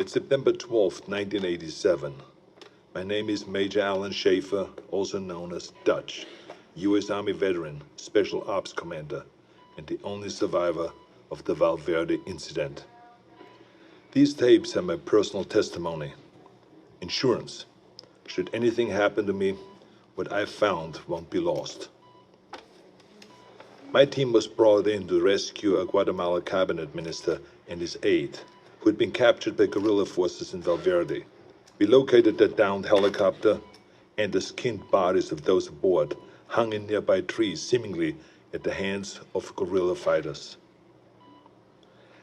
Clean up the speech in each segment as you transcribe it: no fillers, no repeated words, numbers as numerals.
It's September 12th, 1987. My name is Major Alan Schaffer, also known as Dutch, U.S. Army veteran, Special Ops Commander, and the only survivor of the Valverde incident. These tapes are my personal testimony. Insurance. Should anything happen to me, what I found won't be lost. My team was brought in to rescue a Guatemala cabinet minister and his aide, who had been captured by guerrilla forces in Valverde. We located the downed helicopter, and the skinned bodies of those aboard hung in nearby trees, seemingly at the hands of guerrilla fighters.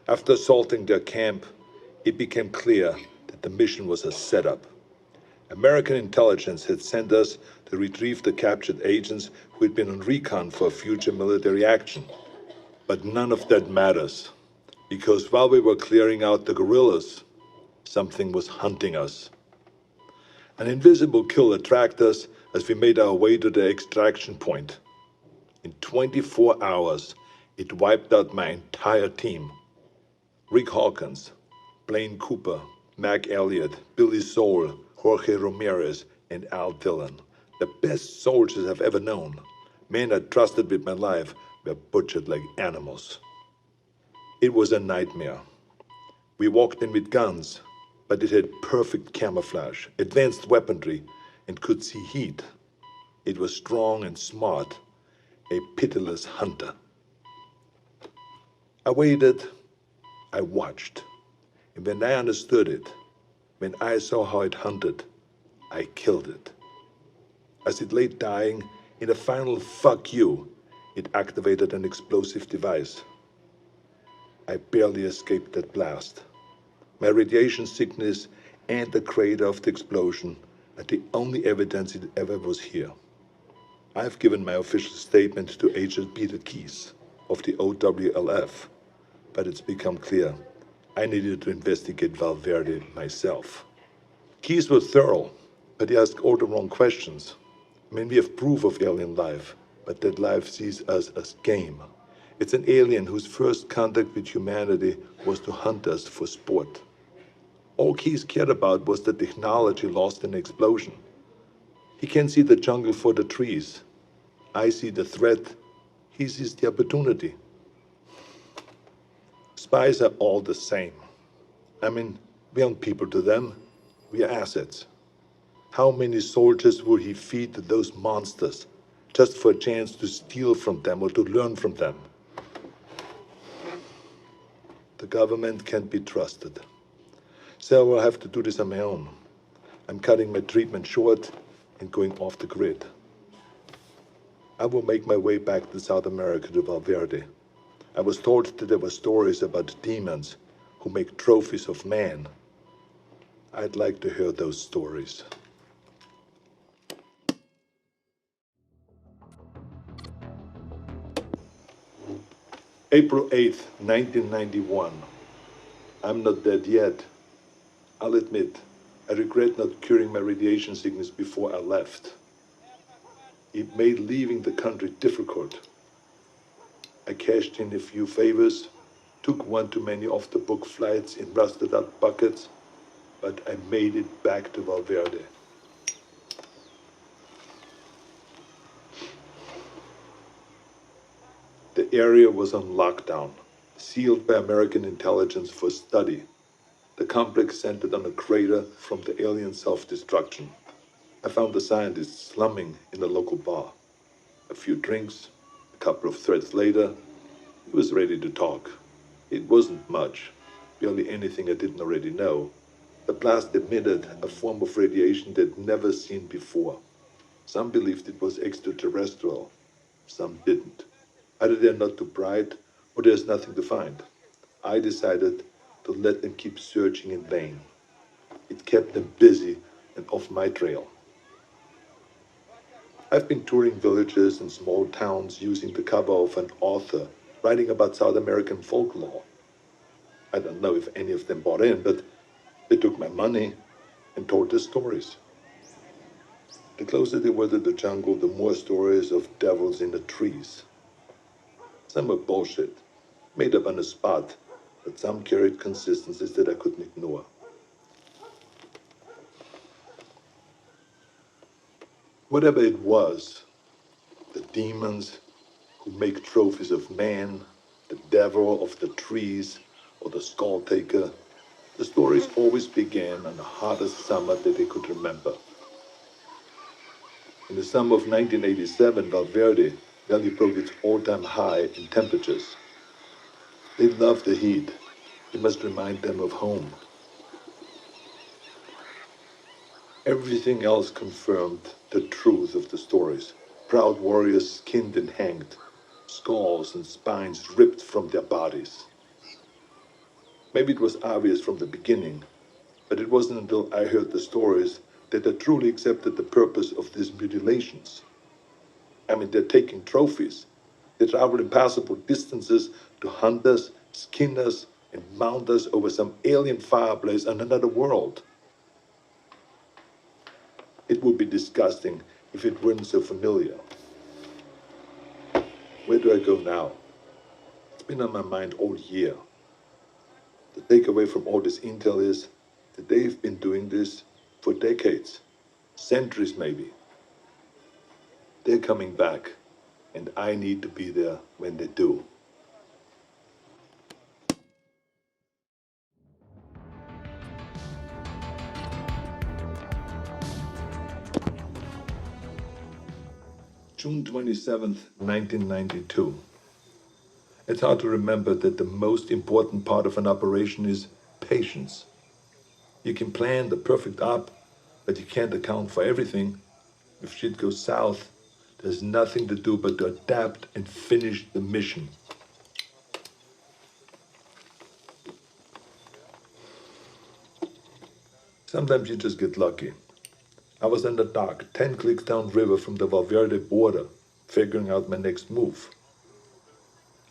After assaulting their camp, it became clear that the mission was a setup. American intelligence had sent us to retrieve the captured agents who had been on recon for future military action. But none of that matters, because while we were clearing out the guerrillas, something was hunting us. An invisible killer tracked us as we made our way to the extraction point. In 24 hours, it wiped out my entire team. Rick Hawkins, Blaine Cooper, Mac Elliott, Billy Soule, Jorge Ramirez, and Al Dillon, the best soldiers I've ever known. Men I trusted with my life were butchered like animals. It was a nightmare. We walked in with guns, but it had perfect camouflage, advanced weaponry, and could see heat. It was strong and smart, a pitiless hunter. I waited, I watched, and when I understood it, when I saw how it hunted, I killed it. As it lay dying, in a final fuck you, it activated an explosive device. I barely escaped that blast. My radiation sickness and the crater of the explosion are the only evidence it ever was here. I've given my official statement to Agent Peter Keyes of the OWLF, but it's become clear I needed to investigate Valverde myself. Keyes was thorough, but he asked all the wrong questions. I mean, we have proof of alien life, but that life sees us as game. It's an alien whose first contact with humanity was to hunt us for sport. All Keyes cared about was the technology lost in the explosion. He can see the jungle for the trees. I see the threat. He sees the opportunity. Spies are all the same. I mean, we aren't people to them. We are assets. How many soldiers would he feed to those monsters just for a chance to steal from them or to learn from them? The government can't be trusted. So I will have to do this on my own. I'm cutting my treatment short and going off the grid. I will make my way back to South America to Valverde. I was told that there were stories about demons who make trophies of man. I'd like to hear those stories. April 8th, 1991. I'm not dead yet. I'll admit, I regret not curing my radiation sickness before I left. It made leaving the country difficult. I cashed in a few favors, took one too many off-the-book flights in rusted-out buckets, but I made it back to Valverde. The area was on lockdown, sealed by American intelligence for study. The complex centered on a crater from the alien self-destruction. I found the scientists slumming in a local bar. A few drinks, a couple of threads later, he was ready to talk. It wasn't much, barely anything I didn't already know. The blast emitted a form of radiation they'd never seen before. Some believed it was extraterrestrial, some didn't. Either they're not too bright, or there's nothing to find. I decided to let them keep searching in vain. It kept them busy and off my trail. I've been touring villages and small towns using the cover of an author writing about South American folklore. I don't know if any of them bought in, but they took my money and told their stories. The closer they were to the jungle, the more stories of devils in the trees. Some were bullshit, made up on the spot, but some carried consistencies that I couldn't ignore. Whatever it was, the demons who make trophies of man, the devil of the trees, or the skull taker, the stories always began on the hottest summer that they could remember. In the summer of 1987, Valverde Valley broke its all-time high in temperatures. They loved the heat. It must remind them of home. Everything else confirmed the truth of the stories. Proud warriors skinned and hanged, skulls and spines ripped from their bodies. Maybe it was obvious from the beginning, but it wasn't until I heard the stories that I truly accepted the purpose of these mutilations. I mean, they're taking trophies. They travel impassable distances to hunt us, skin us, and mount us over some alien fireplace on another world. It would be disgusting if it weren't so familiar. Where do I go now? It's been on my mind all year. The takeaway from all this intel is that they've been doing this for decades, centuries maybe. They're coming back, and I need to be there when they do. June 27th, 1992. It's hard to remember that the most important part of an operation is patience. You can plan the perfect op, but you can't account for everything. If shit goes south, there's nothing to do but to adapt and finish the mission. Sometimes you just get lucky. I was in the dock, 10 clicks downriver from the Valverde border, figuring out my next move.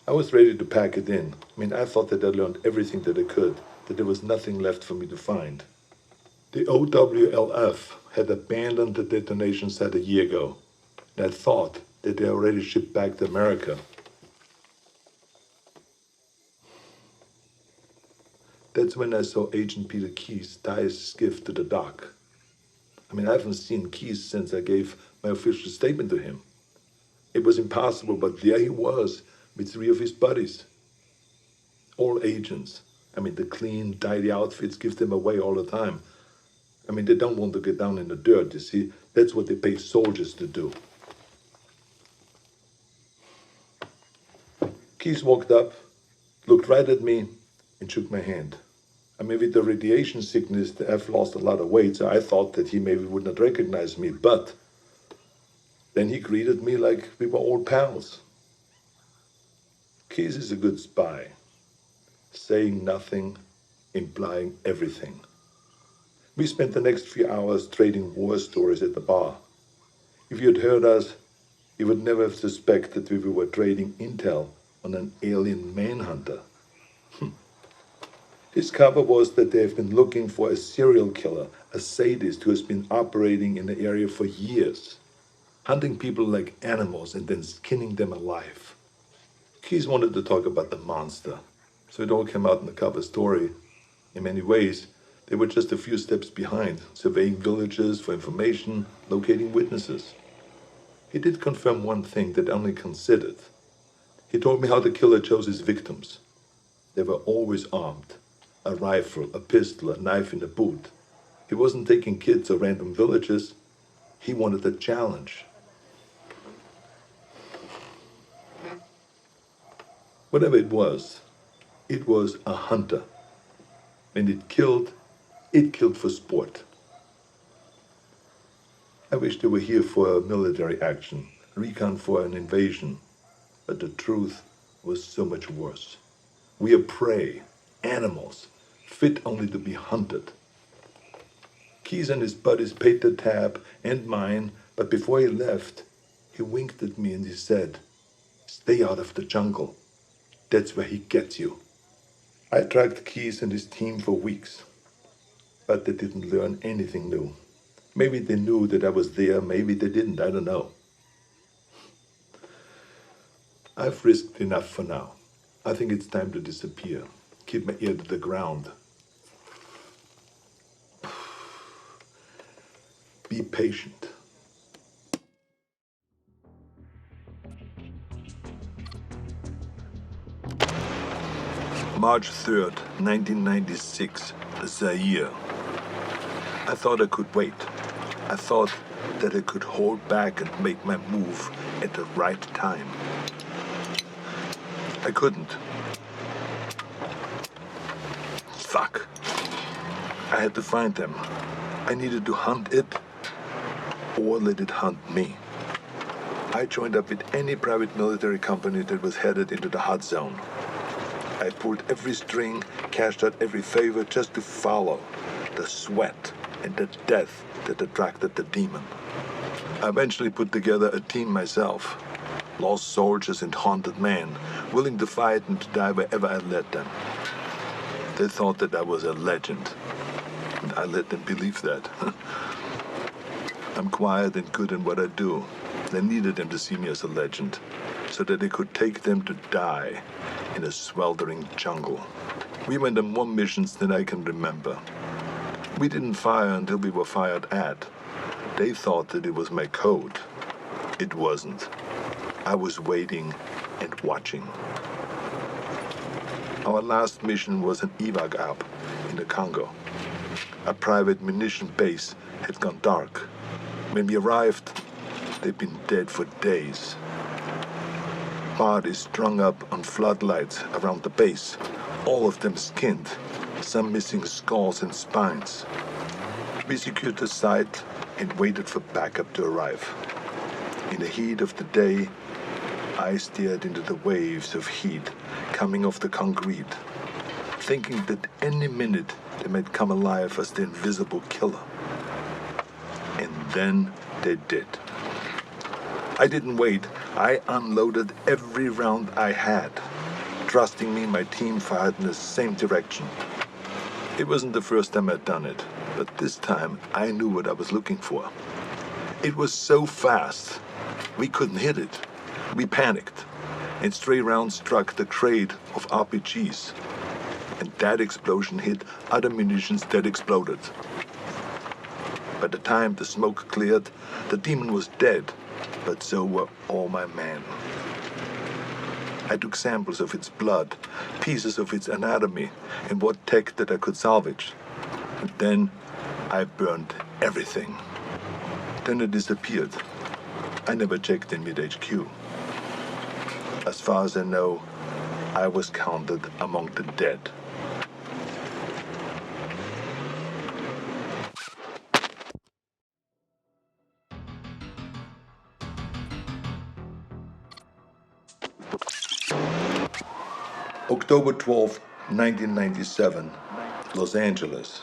I was ready to pack it in. I thought that I learned everything that I could, that there was nothing left for me to find. The OWLF had abandoned the detonation site a year ago, and I thought that they already shipped back to America. That's when I saw Agent Peter Keyes tie his skiff to the dock. I haven't seen Keyes since I gave my official statement to him. It was impossible, but there he was, with 3 of his buddies. All agents. The clean, tidy outfits give them away all the time. They don't want to get down in the dirt, you see. That's what they pay soldiers to do. Keyes walked up, looked right at me, and shook my hand. With the radiation sickness, I've lost a lot of weight, so I thought that he maybe would not recognize me, but then he greeted me like we were old pals. Keyes is a good spy, saying nothing, implying everything. We spent the next few hours trading war stories at the bar. If you had heard us, you would never have suspected we were trading intel on an alien manhunter. His cover was that they have been looking for a serial killer, a sadist who has been operating in the area for years, hunting people like animals and then skinning them alive. Keyes wanted to talk about the monster, so it all came out in the cover story. In many ways, they were just a few steps behind, surveying villages for information, locating witnesses. He did confirm one thing that I only considered. He told me how the killer chose his victims. They were always armed. A rifle, a pistol, a knife in the boot. He wasn't taking kids or random villages. He wanted a challenge. Whatever it was a hunter. And it killed for sport. I wish they were here for a military action, recon for an invasion. But the truth was so much worse. We are prey, animals, fit only to be hunted. Keyes and his buddies paid the tab and mine, but before he left, he winked at me and he said, "Stay out of the jungle. That's where he gets you." I tracked Keyes and his team for weeks, but they didn't learn anything new. Maybe they knew that I was there, maybe they didn't, I don't know. I've risked enough for now. I think it's time to disappear. Keep my ear to the ground. Be patient. March 3rd, 1996, Zaire. I thought I could wait. I thought that I could hold back and make my move at the right time. I couldn't. Fuck. I had to find them. I needed to hunt it or let it hunt me. I joined up with any private military company that was headed into the hot zone. I pulled every string, cashed out every favor just to follow the sweat and the death that attracted the demon. I eventually put together a team myself. Lost soldiers and haunted men, willing to fight and to die wherever I led them. They thought that I was a legend, and I let them believe that. I'm quiet and good in what I do. They needed them to see me as a legend, so that they could take them to die in a sweltering jungle. We went on more missions than I can remember. We didn't fire until we were fired at. They thought that it was my code. It wasn't. I was waiting and watching. Our last mission was an evac up in the Congo. A private munition base had gone dark. When we arrived, they'd been dead for days. Bodies strung up on floodlights around the base, all of them skinned, some missing skulls and spines. We secured the site and waited for backup to arrive. In the heat of the day, I stared into the waves of heat coming off the concrete, thinking that any minute they might come alive as the invisible killer. And then they did. I didn't wait. I unloaded every round I had. Trusting me, my team fired in the same direction. It wasn't the first time I'd done it, but this time I knew what I was looking for. It was so fast, we couldn't hit it. We panicked, and stray rounds struck the crate of RPGs. And that explosion hit other munitions that exploded. By the time the smoke cleared, the demon was dead, but so were all my men. I took samples of its blood, pieces of its anatomy, and what tech that I could salvage. And then I burned everything. Then it disappeared. I never checked in mid-HQ. As far as I know, I was counted among the dead. October 12, 1997, Los Angeles.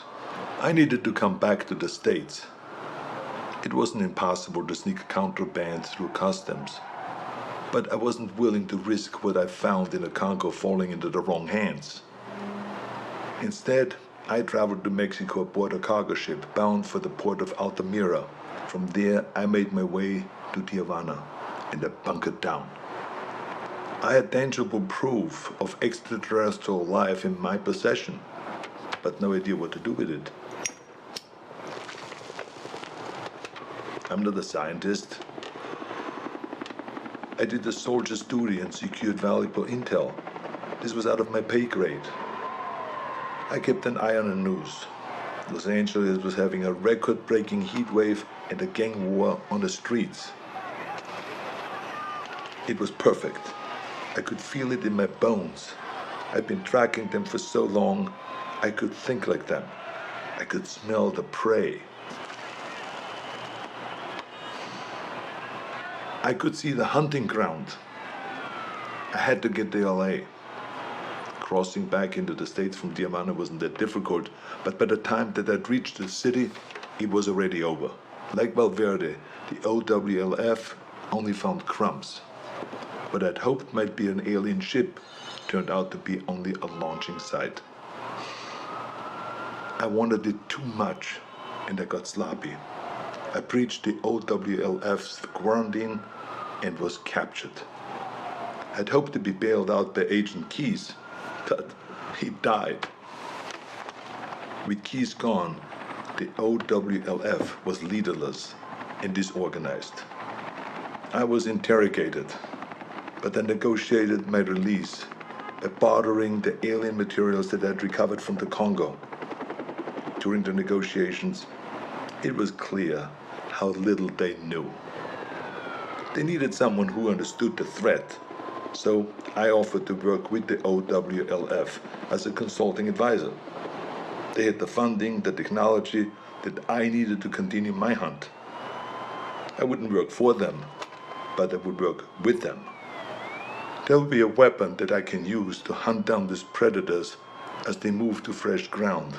I needed to come back to the States. It wasn't impossible to sneak contraband through customs, but I wasn't willing to risk what I found in the Congo falling into the wrong hands. Instead, I traveled to Mexico aboard a cargo ship bound for the port of Altamira. From there, I made my way to Tijuana, and I bunkered down. I had tangible proof of extraterrestrial life in my possession, but no idea what to do with it. I'm not a scientist. I did a soldier's duty and secured valuable intel. This was out of my pay grade. I kept an eye on the news. Los Angeles was having a record-breaking heat wave and a gang war on the streets. It was perfect. I could feel it in my bones. I'd been tracking them for so long, I could think like them. I could smell the prey. I could see the hunting ground. I had to get to LA. Crossing back into the States from Tijuana wasn't that difficult, but by the time that I'd reached the city, it was already over. Like Valverde, the OWLF only found crumbs. What I'd hoped might be an alien ship turned out to be only a launching site. I wanted it too much, and I got sloppy. I breached the OWLF's quarantine and was captured. I'd hoped to be bailed out by Agent Keys, but he died. With Keys gone, the OWLF was leaderless and disorganized. I was interrogated, but I negotiated my release by bartering the alien materials that I'd recovered from the Congo. During the negotiations, it was clear how little they knew. They needed someone who understood the threat, so I offered to work with the OWLF as a consulting advisor. They had the funding, the technology that I needed to continue my hunt. I wouldn't work for them, but I would work with them. There will be a weapon that I can use to hunt down these predators as they move to fresh ground.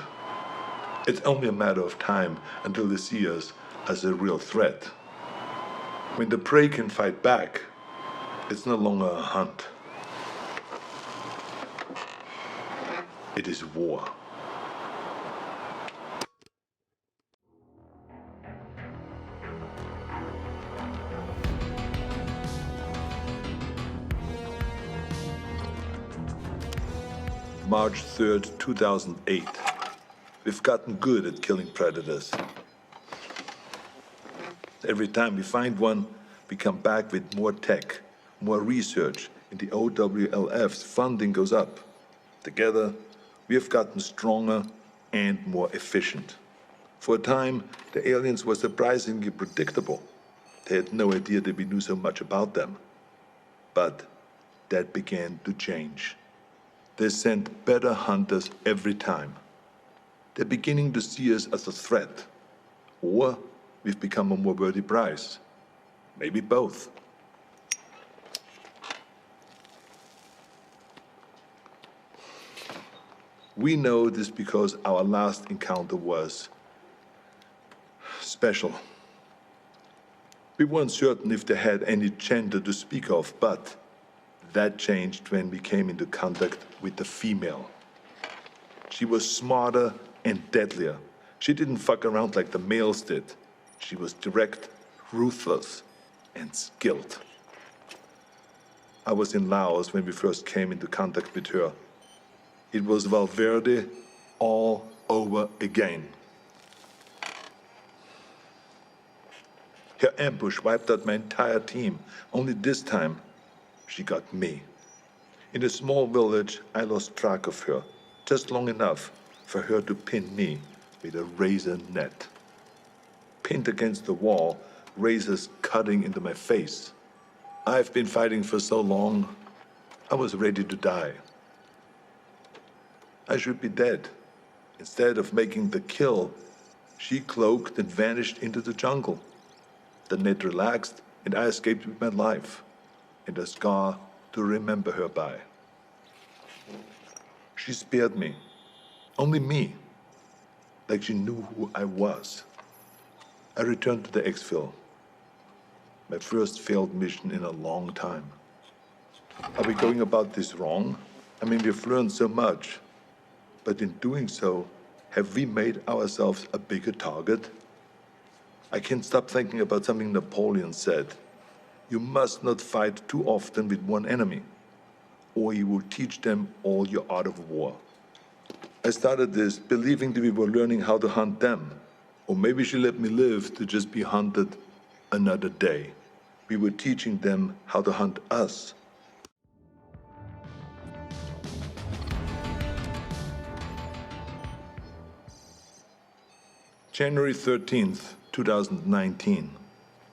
It's only a matter of time until they see us as a real threat. When the prey can fight back, it's no longer a hunt. It is war. March 3rd, 2008. We've gotten good at killing predators. Every time we find one, we come back with more tech, more research, and the OWLF's funding goes up. Together, we have gotten stronger and more efficient. For a time, the aliens were surprisingly predictable. They had no idea that we knew so much about them. But that began to change. They sent better hunters every time. They're beginning to see us as a threat. Or we've become a more worthy prize. Maybe both. We know this because our last encounter was special. We weren't certain if they had any gender to speak of, but that changed when we came into contact with the female. She was smarter and deadlier. She didn't fuck around like the males did. She was direct, ruthless, and skilled. I was in Laos when we first came into contact with her. It was Valverde all over again. Her ambush wiped out my entire team. Only this time, she got me. In a small village, I lost track of her, just long enough for her to pin me with a razor net. Pinned against the wall, razors cutting into my face. I've been fighting for so long, I was ready to die. I should be dead. Instead of making the kill, she cloaked and vanished into the jungle. The net relaxed, and I escaped with my life, and a scar to remember her by. She spared me, only me, like she knew who I was. I returned to the exfil, my first failed mission in a long time. Are we going about this wrong? I mean, we've learned so much, but in doing so, have we made ourselves a bigger target? I can't stop thinking about something Napoleon said. You must not fight too often with one enemy, or you will teach them all your art of war. I started this believing that we were learning how to hunt them, or maybe she let me live to just be hunted another day. We were teaching them how to hunt us. January 13th, 2019.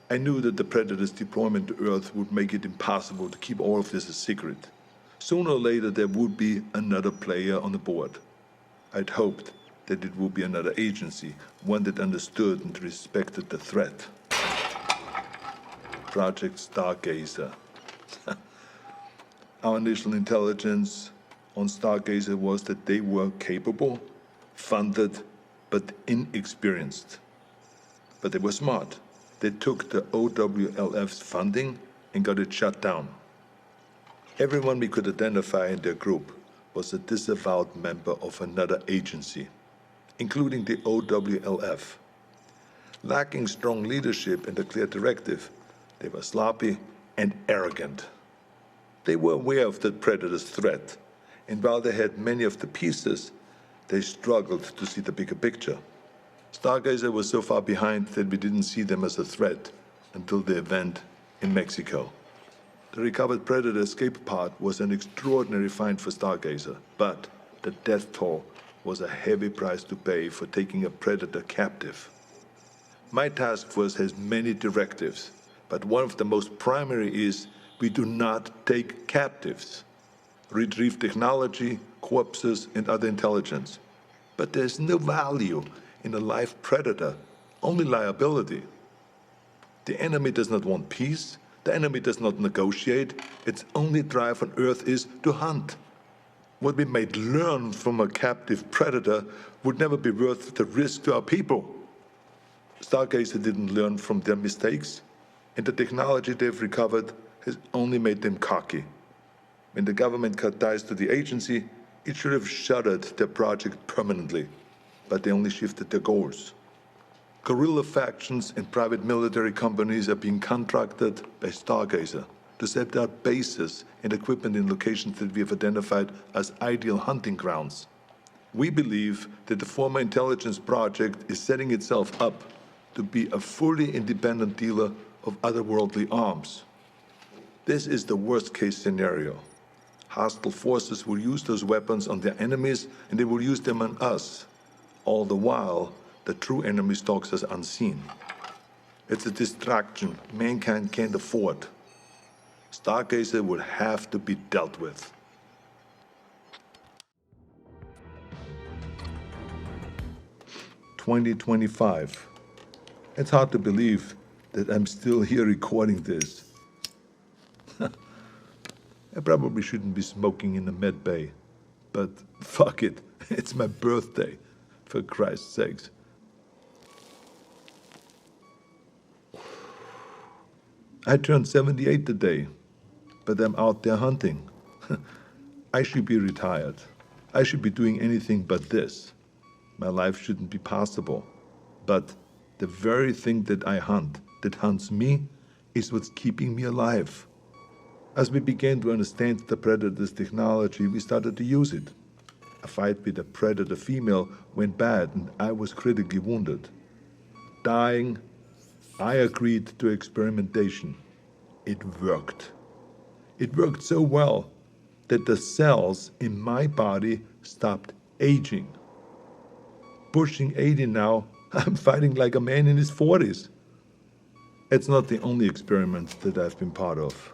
I knew that the Predator's deployment to Earth would make it impossible to keep all of this a secret. Sooner or later, there would be another player on the board. I'd hoped that it would be another agency, one that understood and respected the threat. Project Stargazer. Our initial intelligence on Stargazer was that they were capable, funded, but inexperienced. But they were smart. They took the OWLF's funding and got it shut down. Everyone we could identify in their group was a disavowed member of another agency, including the OWLF. Lacking strong leadership and a clear directive, they were sloppy and arrogant. They were aware of the Predator's threat, and while they had many of the pieces, they struggled to see the bigger picture. Stargazer was so far behind that we didn't see them as a threat until the event in Mexico. The recovered Predator escape pod was an extraordinary find for Stargazer, but the death toll was a heavy price to pay for taking a Predator captive. My task force has many directives, but one of the most primary is we do not take captives. Retrieve technology, corpses, and other intelligence. But there's no value in a live Predator, only liability. The enemy does not want peace. The enemy does not negotiate. Its only drive on Earth is to hunt. What we might learn from a captive Predator would never be worth the risk to our people. Stargazer didn't learn from their mistakes, and the technology they've recovered has only made them cocky. When the government cut ties to the agency, it should have shuttered their project permanently, but they only shifted their goals. Guerrilla factions and private military companies are being contracted by Stargazer to set out bases and equipment in locations that we have identified as ideal hunting grounds. We believe that the former intelligence project is setting itself up to be a fully independent dealer of otherworldly arms. This is the worst-case scenario. Hostile forces will use those weapons on their enemies, and they will use them on us. All the while, the true enemy stalks us unseen. It's a distraction mankind can't afford. Stargazer will have to be dealt with. "2025. It's hard to believe that I'm still here recording this. I probably shouldn't be smoking in the med bay, but fuck it, it's my birthday, for Christ's sakes. I turned 78 today, but I'm out there hunting. I should be retired. I should be doing anything but this. My life shouldn't be possible. But the very thing that I hunt, that hunts me, is what's keeping me alive. As we began to understand the Predator's technology, we started to use it. A fight with a Predator female went bad and I was critically wounded. Dying, I agreed to experimentation. It worked. It worked so well that the cells in my body stopped aging. Pushing 80 now, I'm fighting like a man in his 40s. It's not the only experiment that I've been part of.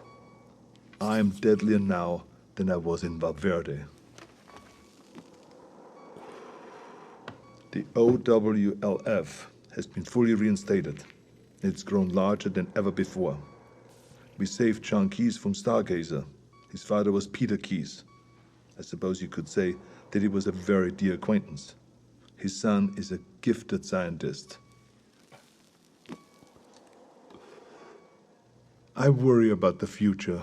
I'm deadlier now than I was in Valverde. The OWLF has been fully reinstated. It's grown larger than ever before. We saved John Keyes from Stargazer. His father was Peter Keyes. I suppose you could say that he was a very dear acquaintance. His son is a gifted scientist. I worry about the future.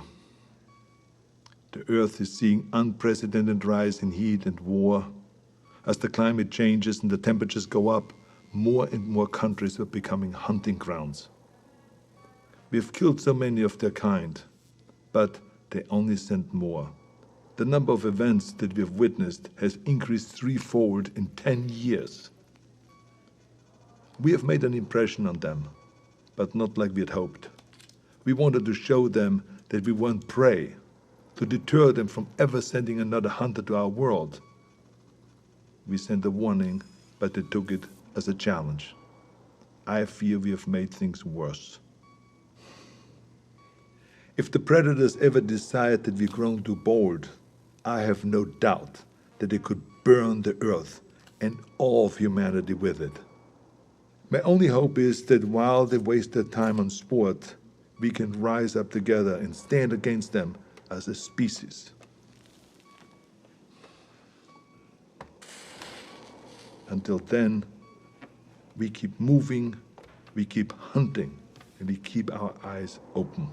The Earth is seeing unprecedented rise in heat and war. As the climate changes and the temperatures go up, more and more countries are becoming hunting grounds. We have killed so many of their kind, but they only send more. The number of events that we have witnessed has increased threefold in 10 years. We have made an impression on them, but not like we had hoped. We wanted to show them that we weren't prey, to deter them from ever sending another hunter to our world. We sent a warning, but they took it as a challenge. I fear we have made things worse. If the predators ever decide that we've grown too bold, I have no doubt that they could burn the earth and all of humanity with it. My only hope is that while they waste their time on sport, we can rise up together and stand against them as a species. Until then, we keep moving, we keep hunting, and we keep our eyes open.